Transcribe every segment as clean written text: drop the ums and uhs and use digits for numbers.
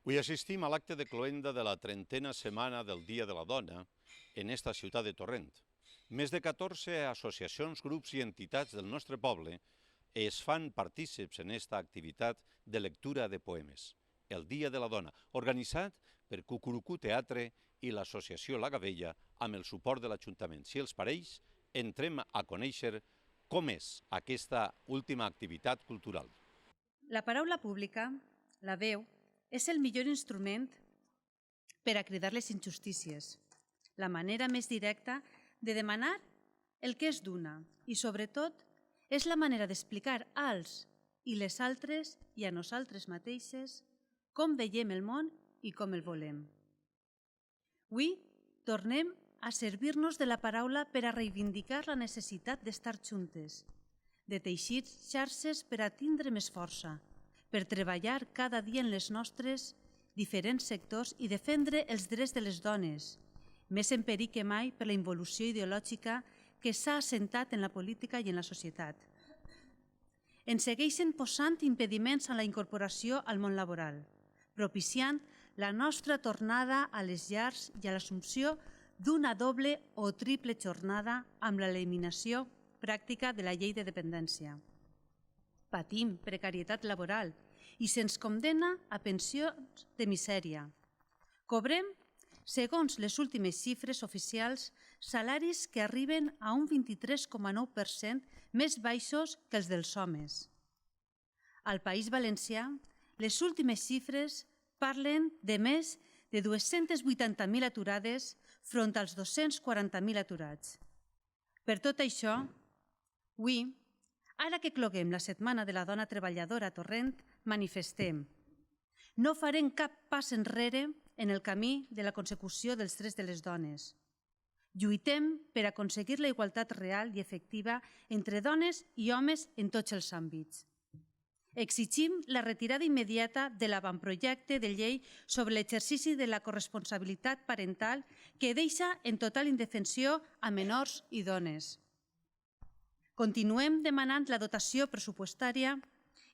Avui assistim a l'acte de cloenda de la 30a setmana del Dia de la Dona en esta ciutat de Torrent. Més de 14 associacions, grups i entitats del nostre poble es fan partícips en esta activitat de lectura de poemes. El Dia de la Dona, organitzat per Cucurucú Teatre i l'associació La Gavella amb el suport de l'Ajuntament. Si els pareix, entrem a conèixer com és aquesta última activitat cultural. La paraula pública, la veu, és el millor instrument per a cridar les injustícies, la manera més directa de demanar el que és d'una i, sobretot, és la manera d'explicar als i les altres i a nosaltres mateixes com veiem el món i com el volem. Avui tornem a servir-nos de la paraula per a reivindicar la necessitat d'estar juntes, de teixir xarxes per a tindre més força, per treballar cada dia en les nostres diferents sectors i defendre els drets de les dones, més en perill que mai per la involució ideològica que s'ha assentat en la política i en la societat. Ens segueixen posant impediments a la incorporació al món laboral, propiciant la nostra tornada a les llars i a l'assumpció d'una doble o triple jornada amb l'eliminació pràctica de la llei de dependència. Patim precarietat laboral i se'ns condemna a pensions de misèria. Cobrem, segons les últimes xifres oficials, salaris que arriben a un 23,9% més baixos que els dels homes. Al País Valencià, les últimes xifres parlen de més de 280.000 aturades front als 240.000 aturats. Per tot això, avui, ara que cloguem la Setmana de la Dona Treballadora a Torrent, manifestem. No farem cap pas enrere en el camí de la consecució dels drets de les dones. Lluitem per aconseguir la igualtat real i efectiva entre dones i homes en tots els àmbits. Exigim la retirada immediata de l'avantprojecte de llei sobre l'exercici de la corresponsabilitat parental que deixa en total indefensió a menors i dones. Continuem demanant la dotació pressupostària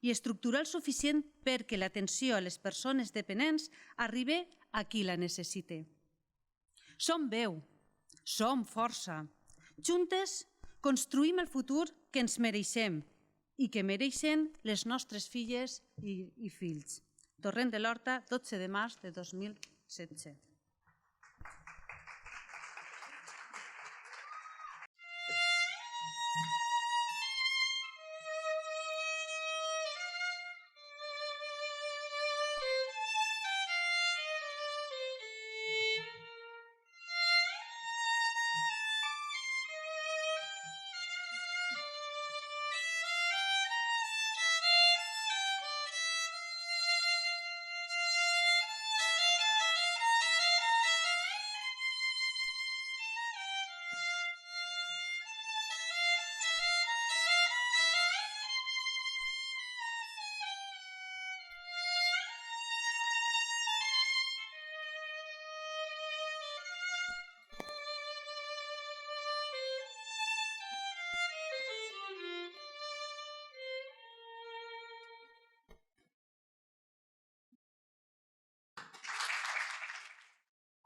i estructural suficient perquè l'atenció a les persones dependents arribi a qui la necessite. Som veu, som força. Juntes construïm el futur que ens mereixem i que mereixen les nostres filles i fills. Torrent de l'Horta, 12 de març de 2017.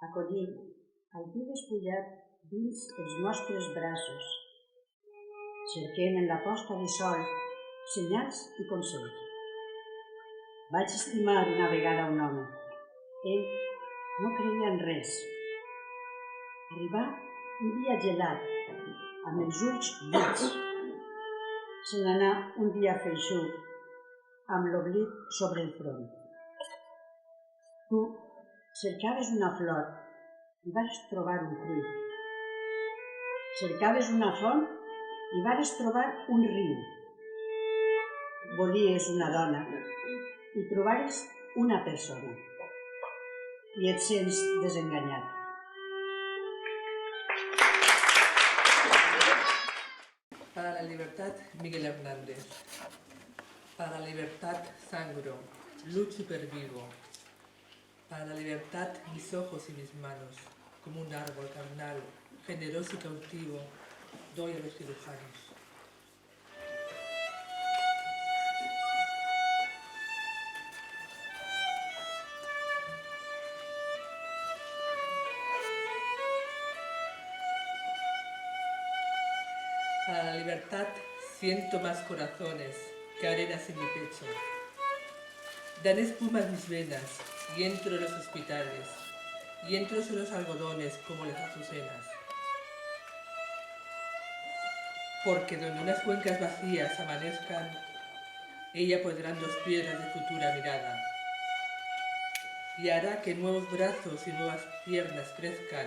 Acollim el vi despullat dins els nostres braços. Cerquem en la posta de sol senyals i consells. Vaig estimar una vegada un home. Ell no creia en res. Arribà un dia gelat, amb els ulls buits. Se n'anà un dia feixuc, amb l'oblit sobre el front. Tu cercaves una flor i vas trobar un fruit. Cercaves una font i vas trobar un riu. Volies una dona i trobaves una persona. I et sents desenganyat. Para la libertad, Miguel Hernández. Para la libertad, sangro, lucho y pervivo. Para la libertad, mis ojos y mis manos, como un árbol carnal, generoso y cautivo, doy a los cirujanos. Para la libertad siento más corazones que arenas en mi pecho. Dan espumas mis venas y entro en los hospitales y entro en los algodones como las azucenas. Porque donde unas cuencas vacías amanezcan, ella pondrán 2 piedras de futura mirada y hará que nuevos brazos y nuevas piernas crezcan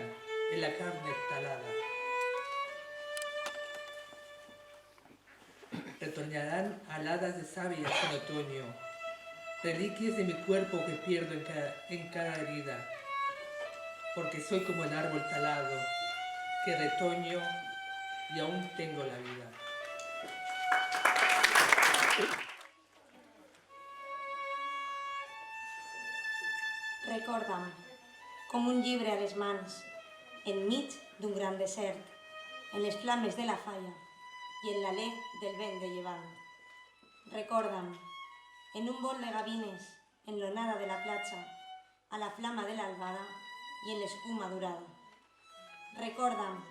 en la carne talada. Retoñarán aladas de sabias en otoño, reliquias de mi cuerpo que pierdo en cada herida, porque soy como el árbol talado, que retoño y aún tengo la vida. Recorda'm, com un llibre a les mans, enmig d'un gran desert, en les flames de la falla i en l'alè del vent de llevant. Recorda'm, en un bol de gavines, en l'onada de la platja, a la flama de l'albada i en l'escuma dorada. Recorda'm,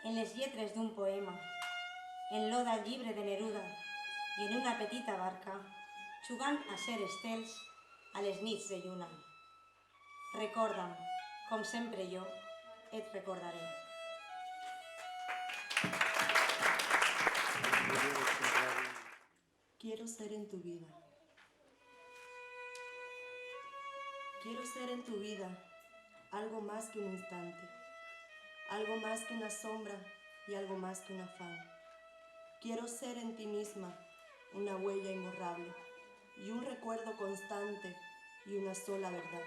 en les lletres d'un poema, en l'oda al llibre de Neruda i en una petita barca, jugant a ser estels a les nits de lluna. Recorda'm, com sempre jo et recordaré. Quiero ser en tu vida. Quiero ser en tu vida algo más que un instante, algo más que una sombra y algo más que un afán. Quiero ser en ti misma una huella imborrable y un recuerdo constante y una sola verdad.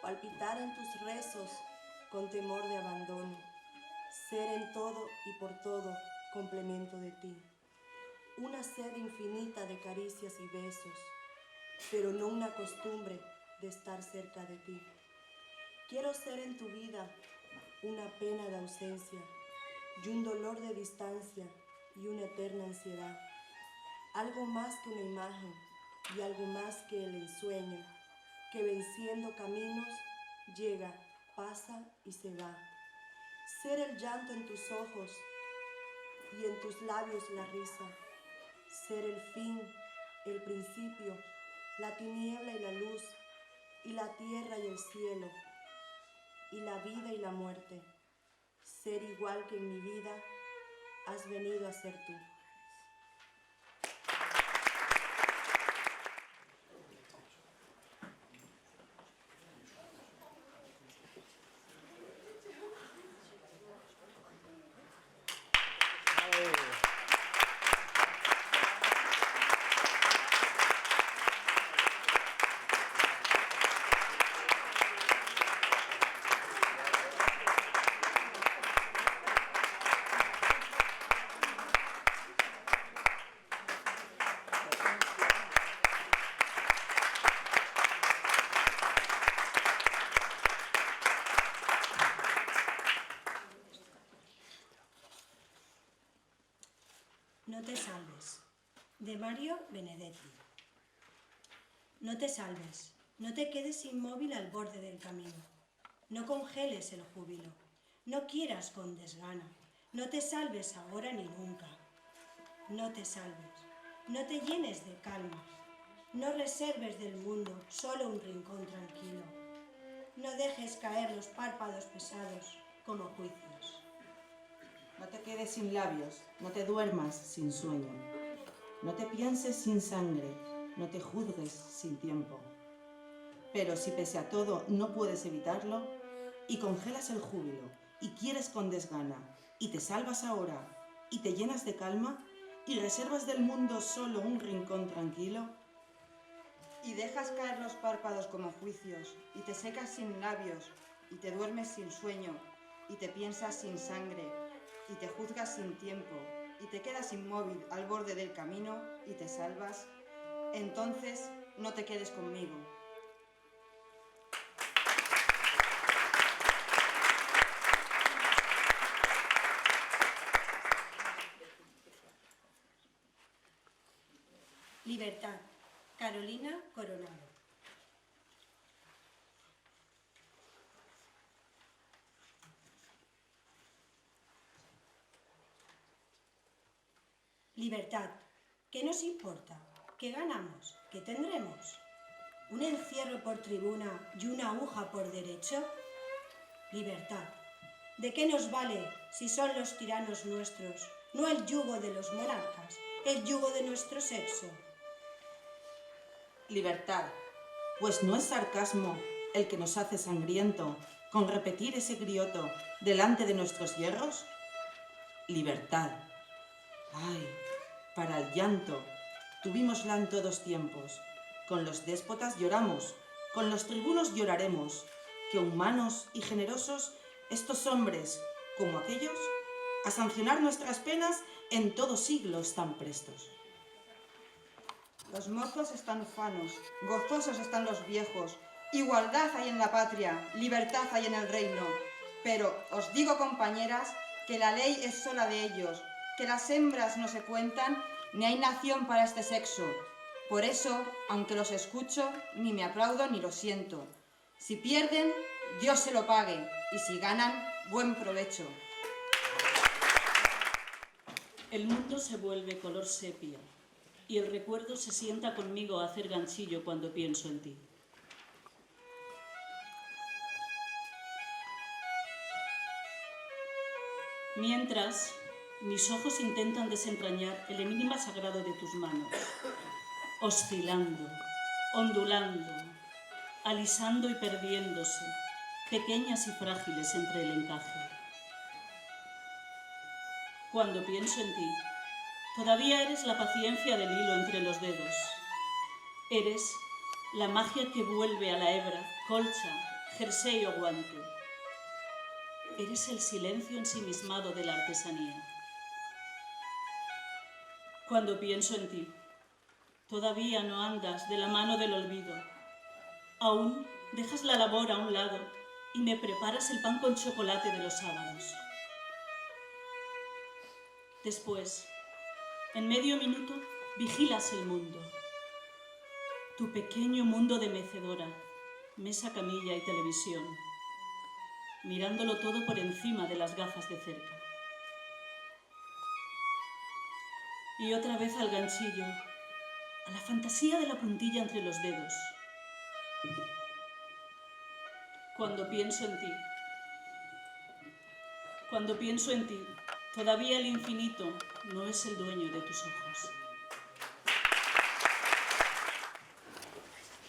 Palpitar en tus rezos con temor de abandono, ser en todo y por todo complemento de ti. Una sed infinita de caricias y besos, pero no una costumbre de estar cerca de ti. Quiero ser en tu vida una pena de ausencia y un dolor de distancia y una eterna ansiedad. Algo más que una imagen y algo más que el ensueño, que venciendo caminos llega, pasa y se va. Ser el llanto en tus ojos y en tus labios la risa. Ser el fin, el principio, la tiniebla y la luz, y la tierra y el cielo, y la vida y la muerte. Ser igual que en mi vida has venido a ser tú. No te salves, de Mario Benedetti. No te salves, no te quedes inmóvil al borde del camino. No congeles el júbilo, no quieras con desgana. No te salves ahora ni nunca. No te salves, no te llenes de calma. No reserves del mundo solo un rincón tranquilo. No dejes caer los párpados pesados como juicios. No te quedes sin labios, no te duermas sin sueño. No te pienses sin sangre, no te juzgues sin tiempo. Pero si pese a todo no puedes evitarlo, y congelas el júbilo, y quieres con desgana, y te salvas ahora, y te llenas de calma, y reservas del mundo solo un rincón tranquilo, y dejas caer los párpados como juicios, y te secas sin labios, y te duermes sin sueño, y te piensas sin sangre, y te juzgas sin tiempo, y te quedas inmóvil al borde del camino, y te salvas, entonces no te quedes conmigo. Libertad, Carolina Coronado. Libertad. ¿Qué nos importa? ¿Qué ganamos? ¿Qué tendremos? ¿Un encierro por tribuna y una aguja por derecho? Libertad. ¿De qué nos vale si son los tiranos nuestros, no el yugo de los monarcas, el yugo de nuestro sexo? Libertad, pues no es sarcasmo el que nos hace sangriento con repetir ese grioto delante de nuestros hierros. Libertad. Ay, para el llanto tuvímosla en todos tiempos. Con los déspotas lloramos, con los tribunos lloraremos, que humanos y generosos estos hombres, como aquellos, a sancionar nuestras penas en todo siglo están prestos. Los mozos están ufanos, gozosos están los viejos, igualdad hay en la patria, libertad hay en el reino. Pero os digo, compañeras, que la ley es sola de ellos, que las hembras no se cuentan, ni hay nación para este sexo. Por eso, aunque los escucho, ni me aplaudo ni lo siento. Si pierden, Dios se lo pague, y si ganan, buen provecho. El mundo se vuelve color sepia, y el recuerdo se sienta conmigo a hacer ganchillo cuando pienso en ti. Mientras, mis ojos intentan desentrañar el enigma sagrado de tus manos, oscilando, ondulando, alisando y perdiéndose, pequeñas y frágiles entre el encaje. Cuando pienso en ti, todavía eres la paciencia del hilo entre los dedos. Eres la magia que vuelve a la hebra, colcha, jersey o guante. Eres el silencio ensimismado de la artesanía. Cuando pienso en ti, todavía no andas de la mano del olvido. Aún dejas la labor a un lado y me preparas el pan con chocolate de los sábados. Después, en medio minuto, vigilas el mundo. Tu pequeño mundo de mecedora, mesa, camilla y televisión, mirándolo todo por encima de las gafas de cerca. Y otra vez al ganchillo, a la fantasía de la puntilla entre los dedos. Cuando pienso en ti, todavía el infinito no es el dueño de tus ojos.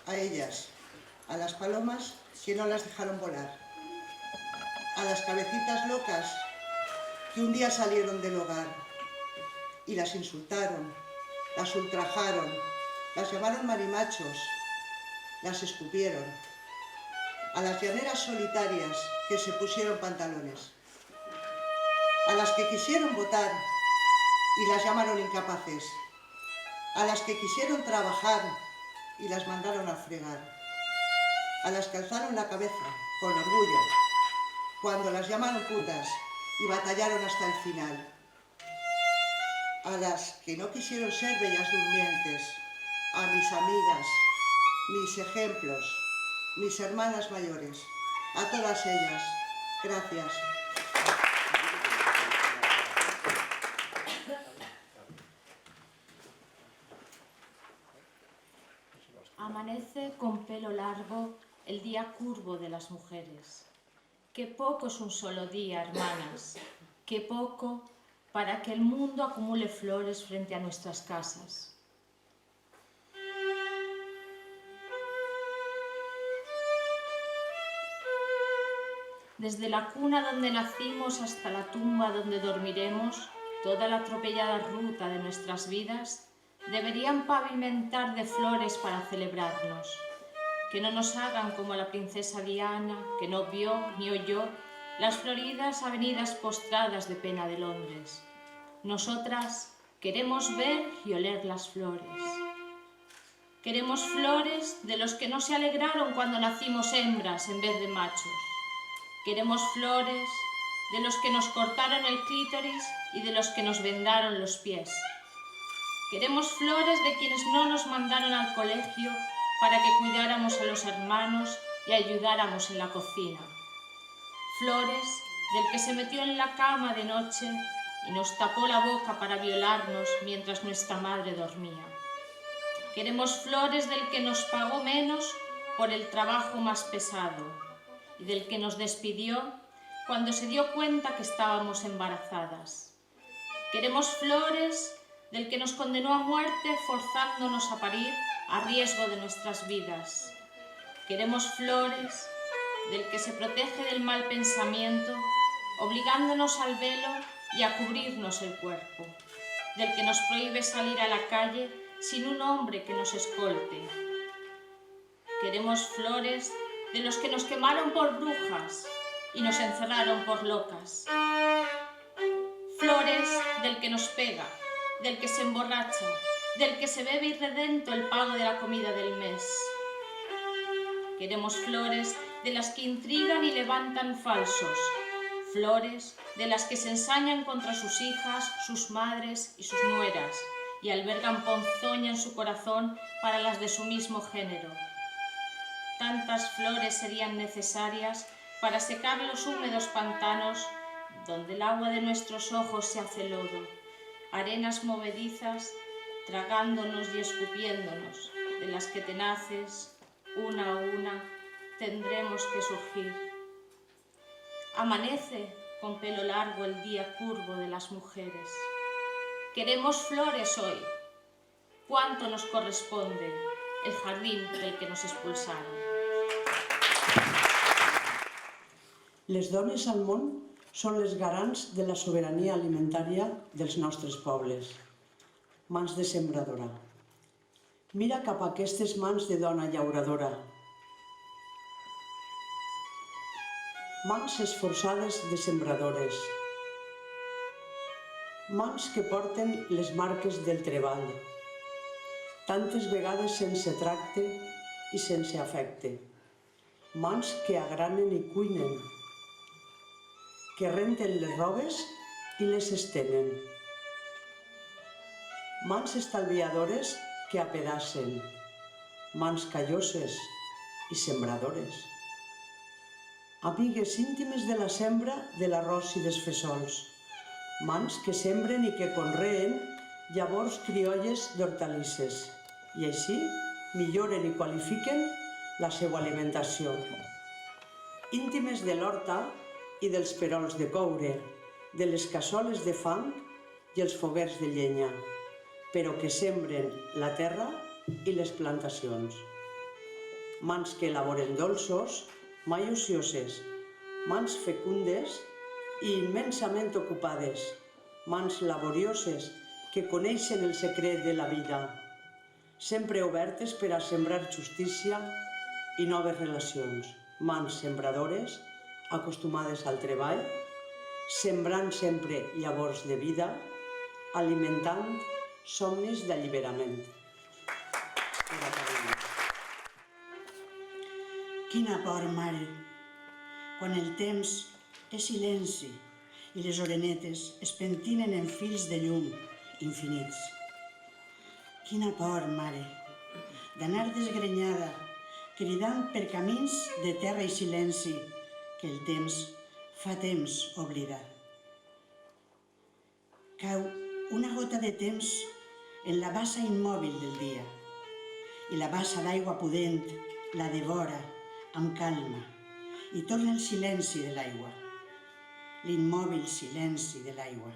A ellas, a las palomas que no las dejaron volar, a las cabecitas locas que un día salieron del hogar y las insultaron, las ultrajaron, las llamaron marimachos, las escupieron, a las llaneras solitarias que se pusieron pantalones, a las que quisieron votar y las llamaron incapaces, a las que quisieron trabajar y las mandaron a fregar, a las que alzaron la cabeza con orgullo cuando las llamaron putas y batallaron hasta el final, a las que no quisieron ser bellas durmientes, a mis amigas, mis ejemplos, mis hermanas mayores, a todas ellas, gracias. Amanece con pelo largo el día curvo de las mujeres. Qué poco es un solo día, hermanas. Qué poco para que el mundo acumule flores frente a nuestras casas. Desde la cuna donde nacimos hasta la tumba donde dormiremos, toda la atropellada ruta de nuestras vidas deberían pavimentar de flores para celebrarnos. Que no nos hagan como la princesa Diana, que no vio ni oyó las floridas avenidas postradas de pena de Londres. Nosotras queremos ver y oler las flores. Queremos flores de los que no se alegraron cuando nacimos hembras en vez de machos. Queremos flores de los que nos cortaron el clítoris y de los que nos vendaron los pies. Queremos flores de quienes no nos mandaron al colegio para que cuidáramos a los hermanos y ayudáramos en la cocina. Flores del que se metió en la cama de noche y nos tapó la boca para violarnos mientras nuestra madre dormía. Queremos flores del que nos pagó menos por el trabajo más pesado y del que nos despidió cuando se dio cuenta que estábamos embarazadas. Queremos flores del que nos condenó a muerte forzándonos a parir a riesgo de nuestras vidas. Queremos flores del que se protege del mal pensamiento, obligándonos al velo y a cubrirnos el cuerpo, del que nos prohíbe salir a la calle sin un hombre que nos escolte. Queremos flores de los que nos quemaron por brujas y nos encerraron por locas. Flores del que nos pega, del que se emborracha, del que se bebe irredento el pago de la comida del mes. Queremos flores de las que intrigan y levantan falsos, flores de las que se ensañan contra sus hijas, sus madres y sus nueras, y albergan ponzoña en su corazón para las de su mismo género. Tantas flores serían necesarias para secar los húmedos pantanos donde el agua de nuestros ojos se hace lodo, arenas movedizas tragándonos y escupiéndonos, de las que tenaces, una a una, tendremos que surgir. Amanece con pelo largo el día curvo de las mujeres. Queremos flores hoy. ¿Cuánto nos corresponde el jardín del que nos expulsaron? Les dones al món són les garants de la sobirania alimentària dels nostres pobles. Mans de sembradora. Mira cap a aquestes mans de dona llauradora. Mans esforçades de sembradores. Mans que porten les marques del treball. Tantes vegades sense tracte i sense afecte. Mans que agranen i cuinen. Que renten les robes i les estenen. Mans estalviadores que apedacen. Mans calloses i sembradores. Amigues íntimes de la sembra de l'arròs i dels fesols. Mans que sembren i que conreen llavors criolles d'hortalisses i així milloren i qualifiquen la seva alimentació. Íntimes de l'horta i dels perols de coure, de les cassoles de fang i els foguers de llenya, però que sembren la terra i les plantacions. Mans que elaboren dolços, mai ocioses, mans fecundes i immensament ocupades, mans laborioses que coneixen el secret de la vida, sempre obertes per a sembrar justícia i noves relacions, mans sembradores, acostumades al treball, sembrant sempre llavors de vida, alimentant somnis d'alliberament. Quina por, mare, quan el temps és silenci i les orenetes es pentinen en fils de llum infinits. Quina por, mare, d'anar desgrenyada, cridant per camins de terra i silenci que el temps fa temps oblida. Cau una gota de temps en la bassa immòbil del dia i la bassa d'aigua pudent la devora amb calma i torna el silenci de l'aigua, l'immòbil silenci de l'aigua.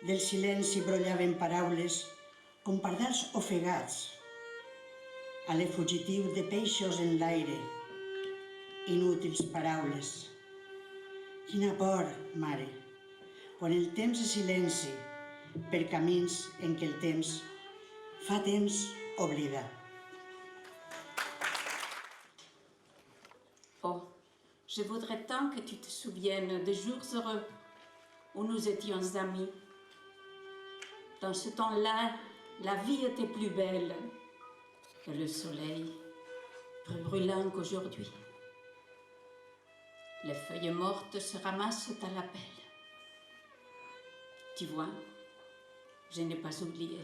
Del silenci brollaven paraules com pardals ofegats, alè fugitiu de peixos en l'aire, inútils paraules. Quina por, mare, quan el temps és silenci per camins en què el temps fa temps oblida. Oh, je voudrais tant que tu te souviennes des jours heureux où nous étions amis. Dans ce temps-là, la vie était plus belle et le soleil plus brûlant qu'aujourd'hui. Les feuilles mortes se ramassent à la pelle. Tu vois, je n'ai pas oublié.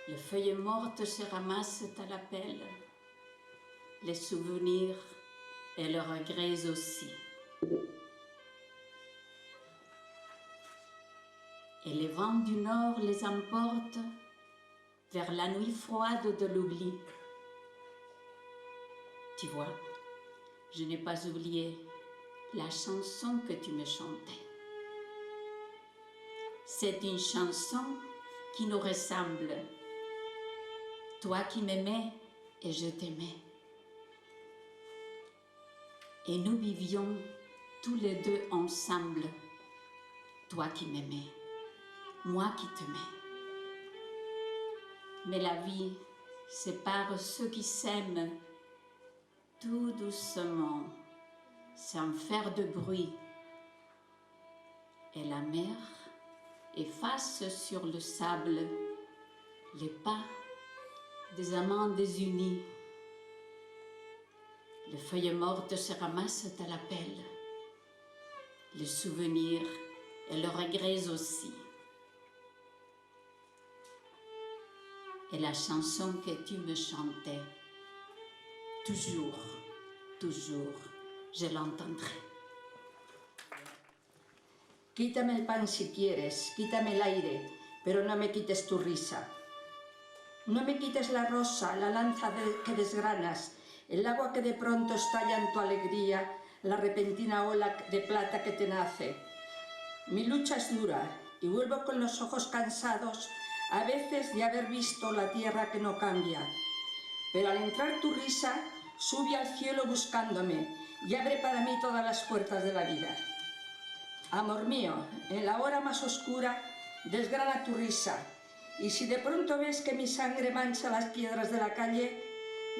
Les feuilles mortes se ramassent à la pelle. Les souvenirs et les regrets aussi. et les vents du nord les emportent vers la nuit froide de l'oubli. Tu vois, je n'ai pas oublié la chanson que tu me chantais. C'est une chanson qui nous ressemble. Toi qui m'aimais et je t'aimais. Et nous vivions tous les deux ensemble. Toi qui m'aimais, moi qui t'aimais. Mais la vie sépare ceux qui s'aiment tout doucement, sans faire de bruit. Et la mer efface sur le sable les pas des amants désunis. Les feuilles mortes se ramassent à la pelle, les souvenirs et le regret aussi. Et la chanson que tu me chantais, toujours, toujours, je l'entendrai. Quítame el pan si quieres, quítame el aire, pero no me quites tu risa. No me quites la rosa, la lanza que desgranas, el agua que de pronto estalla en tu alegría, la repentina ola de plata que te nace. Mi lucha es dura y vuelvo con los ojos cansados, a veces de haber visto la tierra que no cambia. Pero al entrar tu risa, sube al cielo buscándome y abre para mí todas las puertas de la vida. Amor mío, en la hora más oscura, desgrana tu risa, y si de pronto ves que mi sangre mancha las piedras de la calle,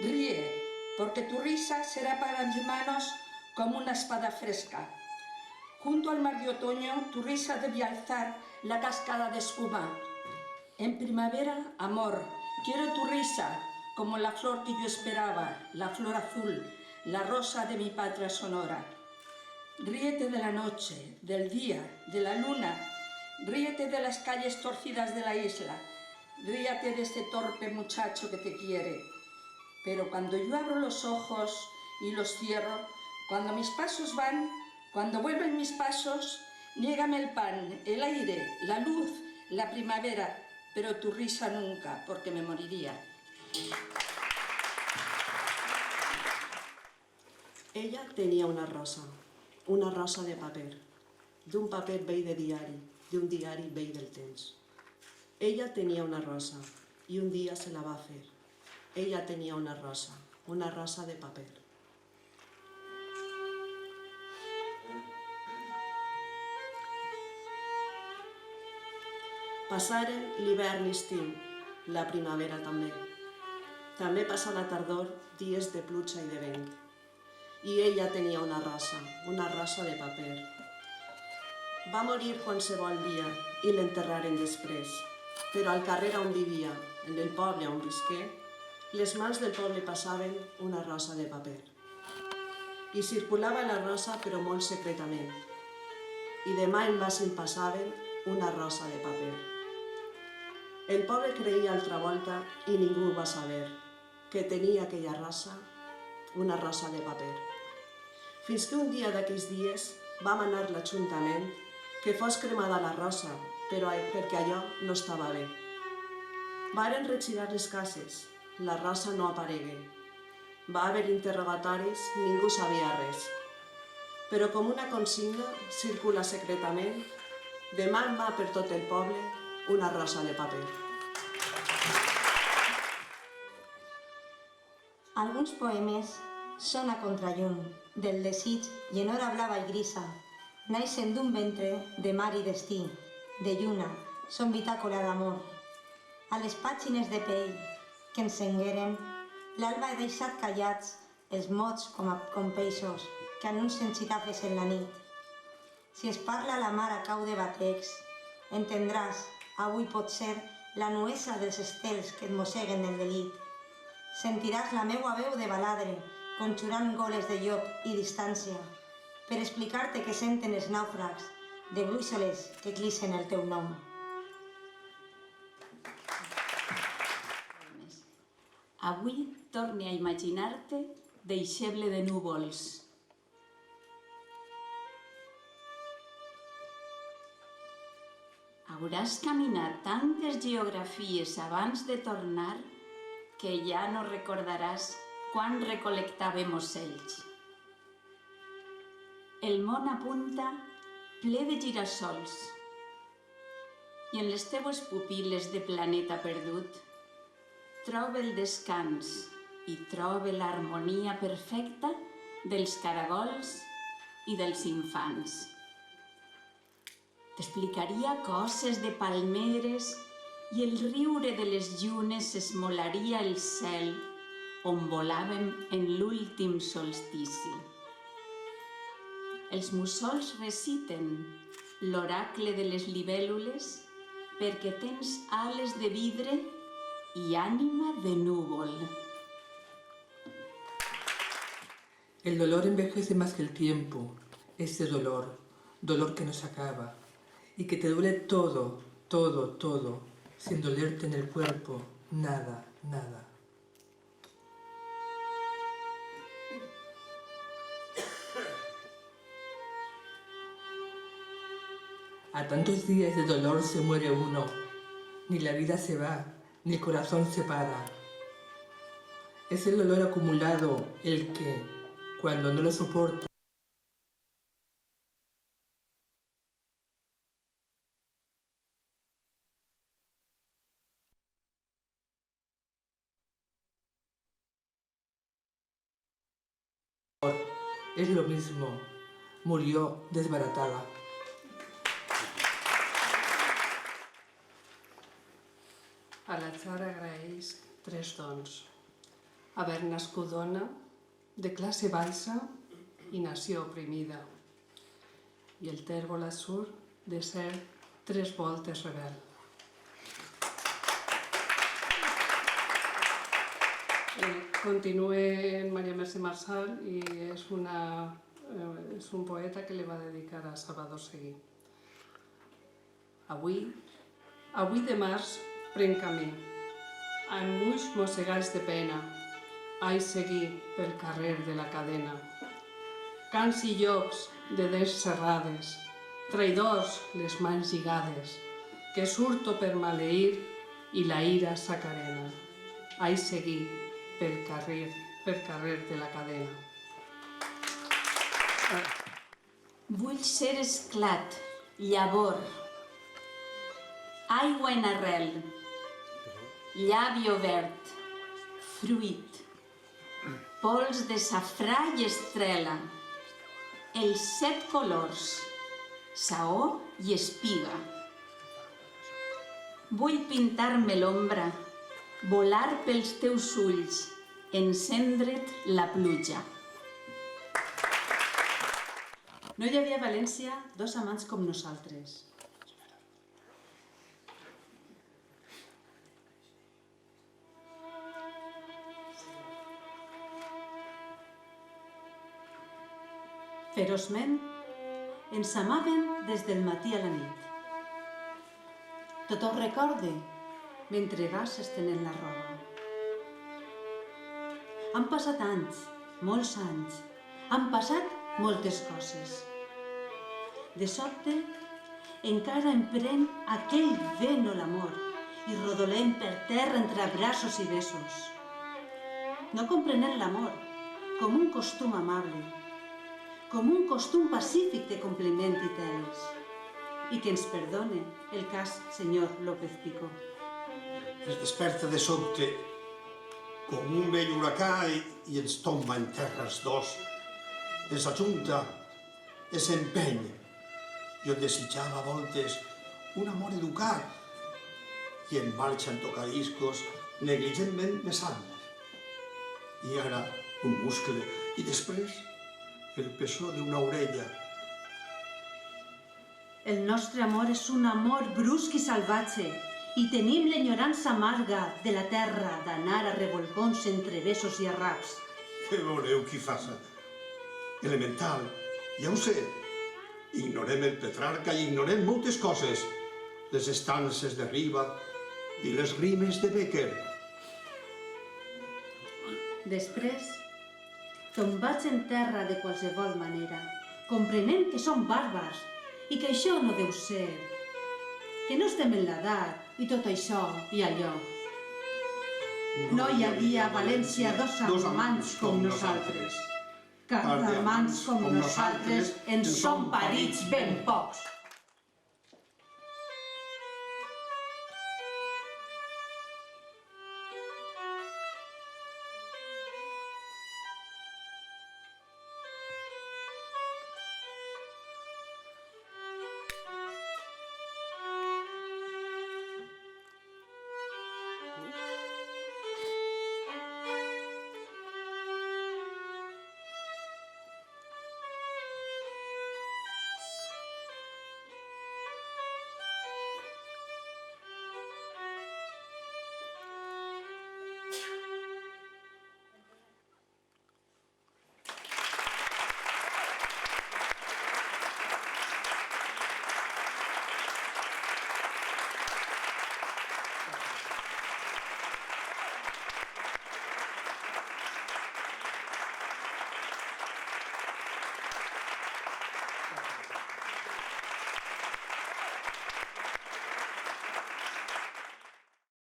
ríe, porque tu risa será para mis manos como una espada fresca. Junto al mar de otoño, tu risa debe alzar la cascada de espuma. En primavera, amor, quiero tu risa, como la flor que yo esperaba, la flor azul, la rosa de mi patria sonora. Ríete de la noche, del día, de la luna, ríete de las calles torcidas de la isla, ríete de este torpe muchacho que te quiere. Pero cuando yo abro los ojos y los cierro, cuando mis pasos van, cuando vuelven mis pasos, niégame el pan, el aire, la luz, la primavera, pero tu risa nunca, porque me moriría. Ella tenia una rosa de paper, d'un paper vell de diari, d'un diari vell del temps. Ella tenia una rosa i un dia se la va fer. Ella tenia una rosa de paper. Passaren l'hivern i estiu, la primavera també. També passa la tardor, dies de pluja i de vent. I ella tenia una rosa de paper. Va morir qualsevol dia i l'enterraren després, però al carrer on vivia, en el poble on visqué, les mans del poble passaven una rosa de paper. I circulava la rosa però molt secretament, i de mà en mà se'n passaven una rosa de paper. El poble creia altra volta i ningú va saber que tenia aquella rosa, una rosa de paper. Fins que un dia d'aquells dies vam anar a l'Ajuntament que fos cremada la rosa, però perquè allò no estava bé. Varen retirar les cases, la rosa no aparegué. Va haver interrogatoris, ningú sabia res. Però com una consigna circula secretament, de mà en mà per tot el poble, una rosa de paper. Alguns poemes són a contrallum del desig i en hora blava i grisa, naixen d'un ventre de mar i destí, de lluna, són bitàcola d'amor. A les pàgines de pell que encengueren, l'alba ha deixat callats els mots com peixos que anuncien xitafes en la nit. Si es parla la mar a cau de batecs, entendràs, avui pot ser, la nuesa dels estels que et mosseguen el delit. Sentiràs la meua veu de baladre, conjurant goles de llop i distància, per explicar-te què senten els nàufrags de brúixoles que clissen el teu nom. Avui torne a imaginar-te deixeble de núvols. Hauràs caminat tantes geografies abans de tornar que ja no recordaràs quan recol·lectàvem ocells. El món apunta ple de girassols i en les teues pupil·les de planeta perdut troba el descans i troba l'harmonia perfecta dels caragols i dels infants. T'explicaria coses de palmeres i el riure de les llunes esmolaria el cel on volàvem en l'últim solstici. Els mussols reciten l'oracle de les libèl·lules perquè tens ales de vidre y ánima de núvol. El dolor envejece más que el tiempo. Ese dolor, dolor que no se acaba y que te duele todo, todo, todo, sin dolerte en el cuerpo, nada, nada. A tantos días de dolor se muere uno, ni la vida se va, ni el corazón se para. Es el dolor acumulado el que, cuando no lo soporto, es lo mismo, murió desbaratada. A l'atzar agraeix 3 dons: haver nascut dona, de classe baixa i nació oprimida, i el tèrbol azur de ser 3 voltes rebel. Continue en Maria Mercè Marçal i és un poeta que li va dedicar a Salvador Seguí. Avui de març prenc camí, amb ulls mossegats de pena, ai seguir pel carrer de la cadena. Cans i llocs de dents serrades, traïdors les mans lligades, que surto per maleir i la ira s'acarena. Ai seguir pel carrer de la cadena. Vull ser esclat, llavor, aigua en arrel, llavi obert, fruit, pols de safrà i estrela, els 7 colors, saó i espiga. Vull pintar-me l'ombra, volar pels teus ulls, encendre't la pluja. No hi havia a València 2 amants com nosaltres. Feroçment ens amaven des del matí a la nit. Tot ho recorde mentre vas estenent la roba. Han passat anys, molts anys, han passat moltes coses. De sobte, encara em pren aquell vent o l'amor i rodolem per terra entre abraços i besos. No comprenent l'amor com un costum amable, com un costum pacífic de compliment i teles, i que ens perdone el cas senyor López Picó. Es desperta de sobte com un vell huracà i ens tomba en terra els dos. Ens ajunta, ens empeny. Jo desitjava a voltes un amor educat i en marxa en tocadiscos, negligentment besant-les. I ara un muscle i després el pessó d'una orella. El nostre amor és un amor brusc i salvatge i tenim l'enyorança amarga de la terra d'anar a revolcons entre besos i arraps. Què voleu que hi faça? Elemental, ja ho sé. Ignorem el Petrarca i ignorem moltes coses. Les estances de Riba i les rimes de Bécquer. Després, tombats en terra de qualsevol manera, comprenent que som bàrbars i que això no deu ser. que no estem en l'edat i tot això i allò. No hi havia a València dos amants com nosaltres. Car d'amants com nosaltres en són parits ben pocs.